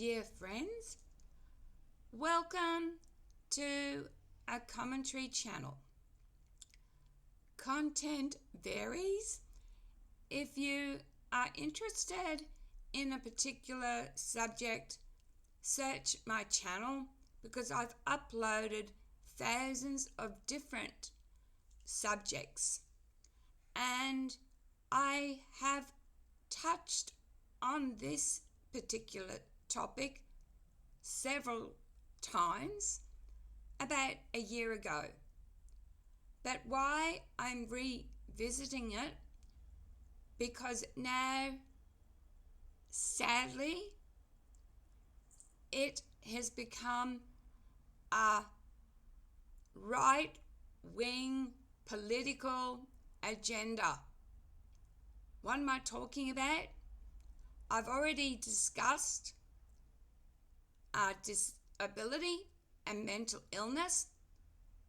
Dear friends, welcome to a commentary channel. Content varies. If you are interested in a particular subject, search my channel because I've uploaded thousands of different subjects and I have touched on this particular topic several times about a year ago. But why I'm revisiting it, because now, sadly, it has become a right-wing political agenda. What am I talking about? I've already discussed disability and mental illness,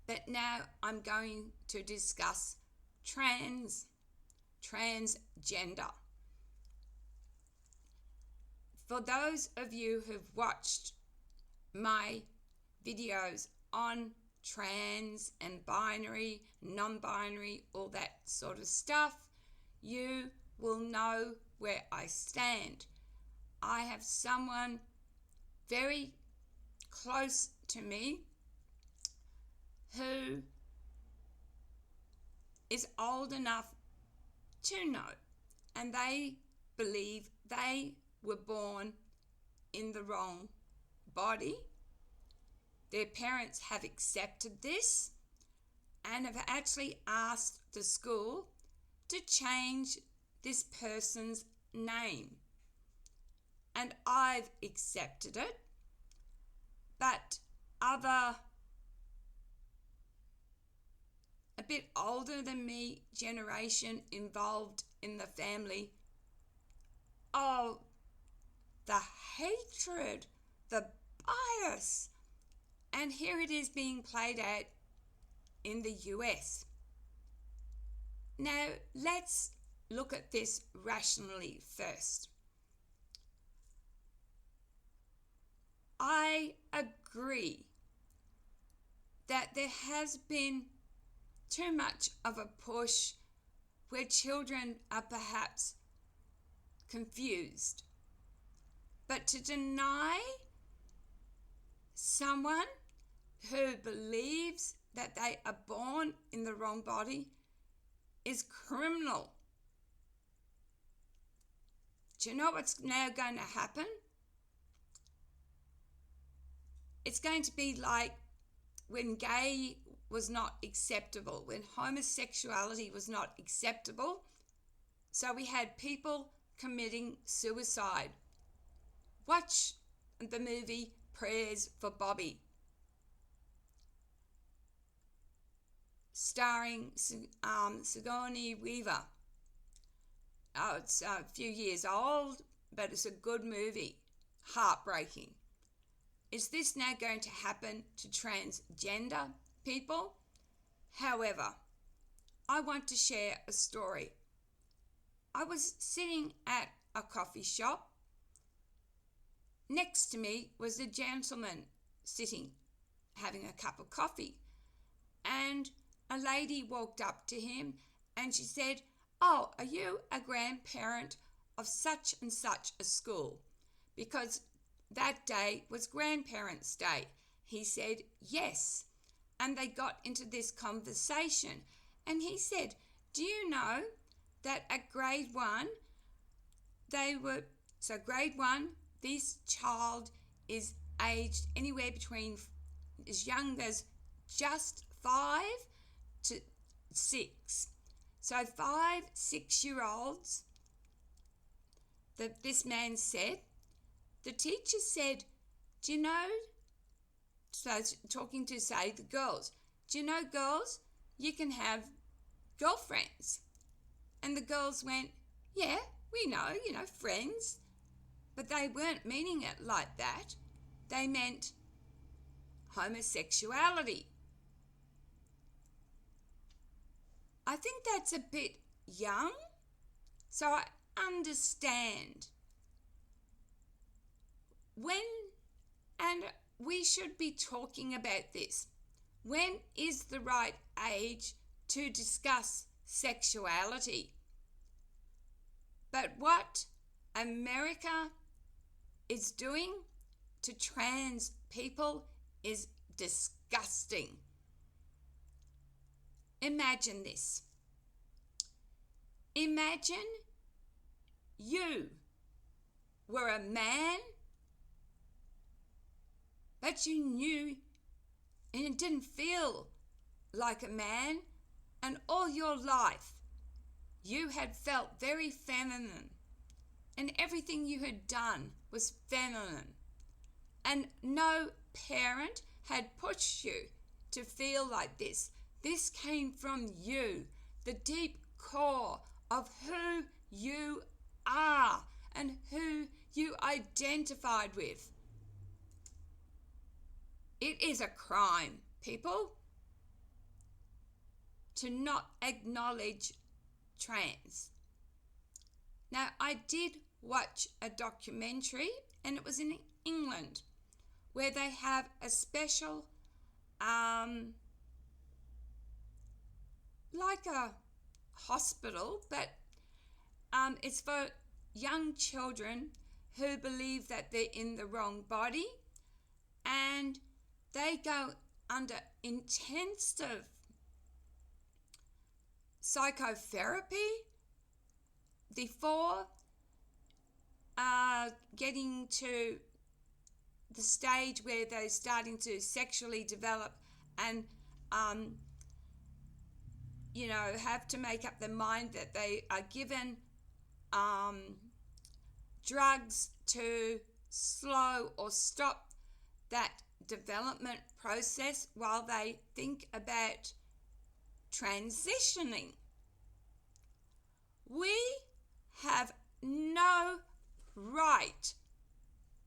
but now I'm going to discuss transgender. For those of you who've watched my videos on trans and binary, non-binary, all that sort of stuff, you will know where I stand. I have someone very close to me who is old enough to know, and they believe they were born in the wrong body. Their parents have accepted this and have actually asked the school to change this person's name. And I've accepted it, but other a bit older than me generation involved in the family, oh, the hatred, the bias, and here it is being played out in the US. Now, let's look at this rationally first. I agree that there has been too much of a push where children are perhaps confused. But to deny someone who believes that they are born in the wrong body is criminal. Do you know what's now going to happen? It's going to be like when gay was not acceptable, when homosexuality was not acceptable. So we had people committing suicide. Watch the movie Prayers for Bobby, starring Sigourney Weaver. Oh, it's a few years old, but it's a good movie. Heartbreaking. Is this now going to happen to transgender people? However, I want to share a story. I was sitting at a coffee shop. Next to me was a gentleman sitting, having a cup of coffee. And a lady walked up to him and she said, "Oh, are you a grandparent of such and such a school?" Because that day was Grandparents' Day. He said, "Yes." And they got into this conversation. And he said, "Do you know that at grade 1, grade 1, this child is aged anywhere between as young as just 5 to 6. So 5, 6-year-olds, that this man said, the teacher said, do you know," so talking to, say, the girls, "Do you know, girls, you can have girlfriends?" And the girls went, "Yeah, we know, friends." But they weren't meaning it like that. They meant homosexuality. I think that's a bit young, so I understand. When we should be talking about this. When is the right age to discuss sexuality? But what America is doing to trans people is disgusting. Imagine this. Imagine you were a man, but you knew and it didn't feel like a man, and all your life you had felt very feminine, and everything you had done was feminine, and no parent had pushed you to feel like this. This came from you, the deep core of who you are and who you identified with. It is a crime, people, to not acknowledge trans. Now, I did watch a documentary, and it was in England, where they have a special, like a hospital, but it's for young children who believe that they're in the wrong body, and they go under intensive psychotherapy before getting to the stage where they're starting to sexually develop and have to make up their mind that they are given drugs to slow or stop that development process while they think about transitioning. We have no right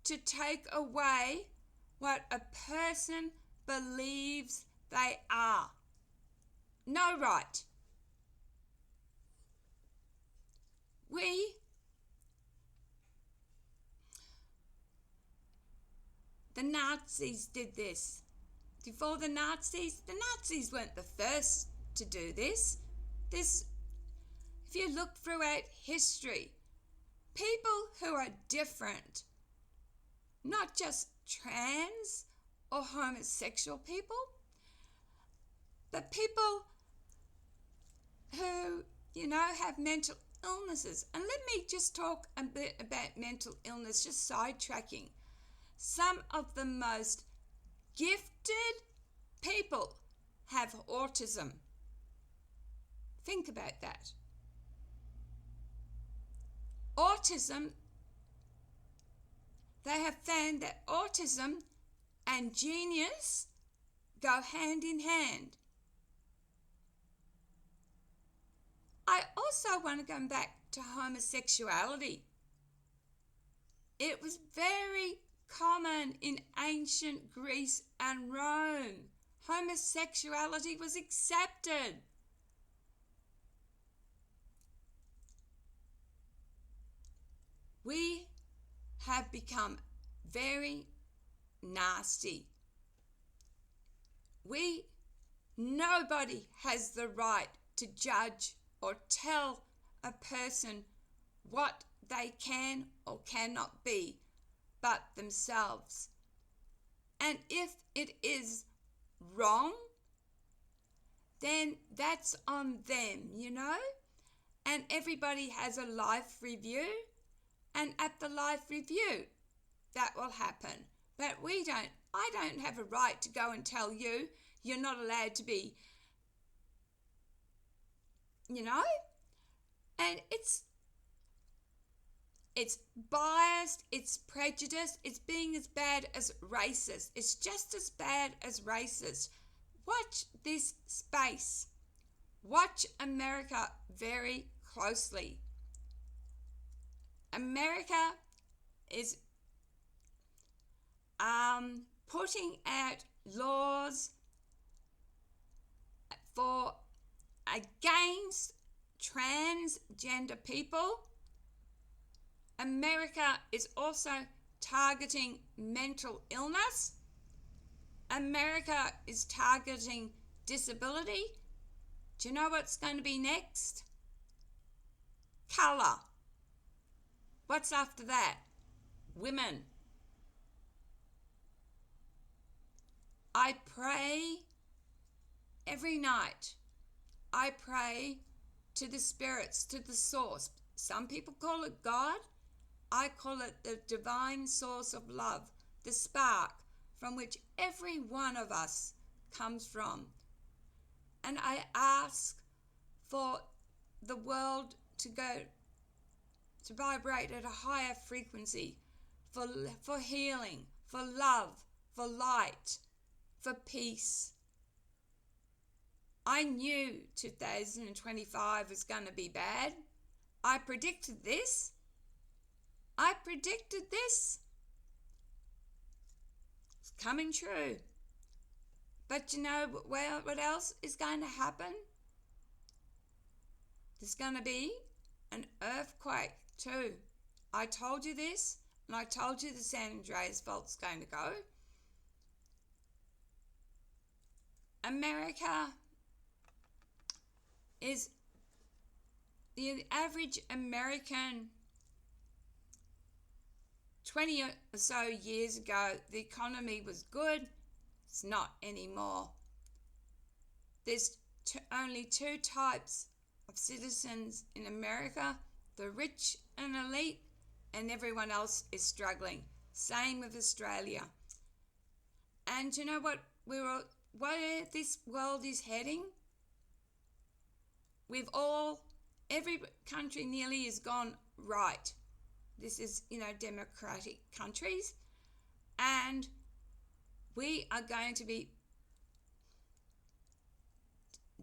to take away what a person believes they are. No right. The Nazis did this. Before the Nazis weren't the first to do this. If you look throughout history, people who are different, not just trans or homosexual people, but people who, have mental illnesses. And let me just talk a bit about mental illness, just sidetracking. Some of the most gifted people have autism. Think about that. Autism, they have found that autism and genius go hand in hand. I also want to go back to homosexuality. It was very common in ancient Greece and Rome. Homosexuality was accepted. We have become very nasty. Nobody has the right to judge or tell a person what they can or cannot be but themselves. And if it is wrong, then that's on them, And everybody has a life review, and at the life review, that will happen. But I don't have a right to go and tell you you're not allowed to be, and it's biased, it's prejudiced, it's being as bad as racist. It's just as bad as racist. Watch this space. Watch America very closely. America is putting out laws against transgender people. America is also targeting mental illness. America is targeting disability. Do you know what's going to be next? Colour. What's after that? Women. I pray every night. I pray to the spirits, to the source. Some people call it God. I call it the divine source of love, the spark from which every one of us comes from. And I ask for the world to go to vibrate at a higher frequency, for healing, for love, for light, for peace. I knew 2025 was going to be bad. I predicted this. It's coming true. But you know what else is going to happen? There's going to be an earthquake too. I told you this, and I told you the San Andreas fault's going to go. America is the average American 20 or so years ago, the economy was good. It's not anymore. There's only two types of citizens in America, the rich and elite, and everyone else is struggling. Same with Australia. And you know where this world is heading? Every country nearly has gone right. This is, democratic countries. And we are going to be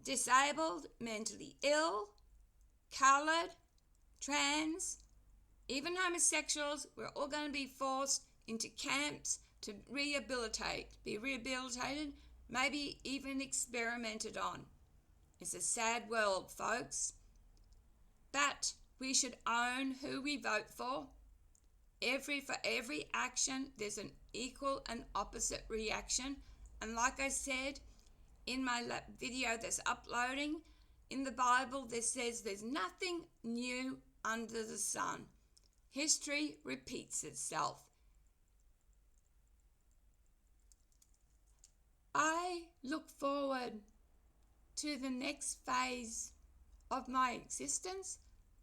disabled, mentally ill, coloured, trans, even homosexuals. We're all going to be forced into camps to be rehabilitated, maybe even experimented on. It's a sad world, folks. But we should own who we vote for. For every action, there's an equal and opposite reaction. And like I said in my video that's uploading, in the Bible, there says there's nothing new under the sun. History repeats itself. I look forward to the next phase of my existence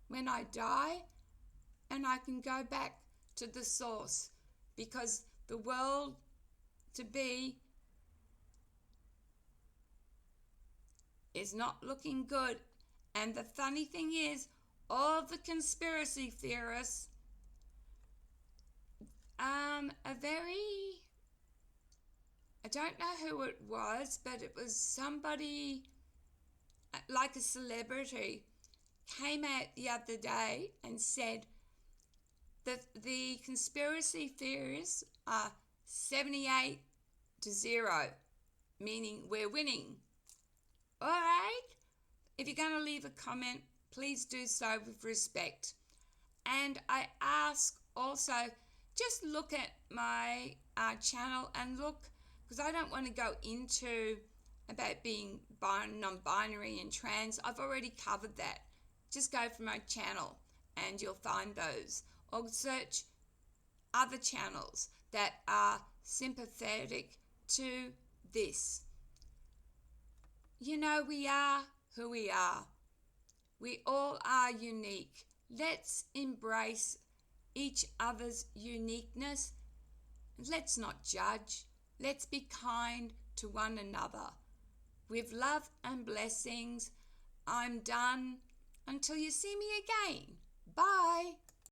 when I die and I can go back to the source, because the world to be is not looking good. And the funny thing is, all the conspiracy theorists I don't know who it was, but it was somebody like a celebrity, came out the other day and said that the conspiracy theorists are 78-0, meaning we're winning. All right? If you're going to leave a comment, please do so with respect. And I ask also, just look at my channel and look, because I don't want to go into about being non-binary and trans. I've already covered that. Just go for my channel and you'll find those. Or search other channels that are sympathetic to this. We are who we are. We all are unique. Let's embrace each other's uniqueness. Let's not judge. Let's be kind to one another. With love and blessings, I'm done. Until you see me again. Bye.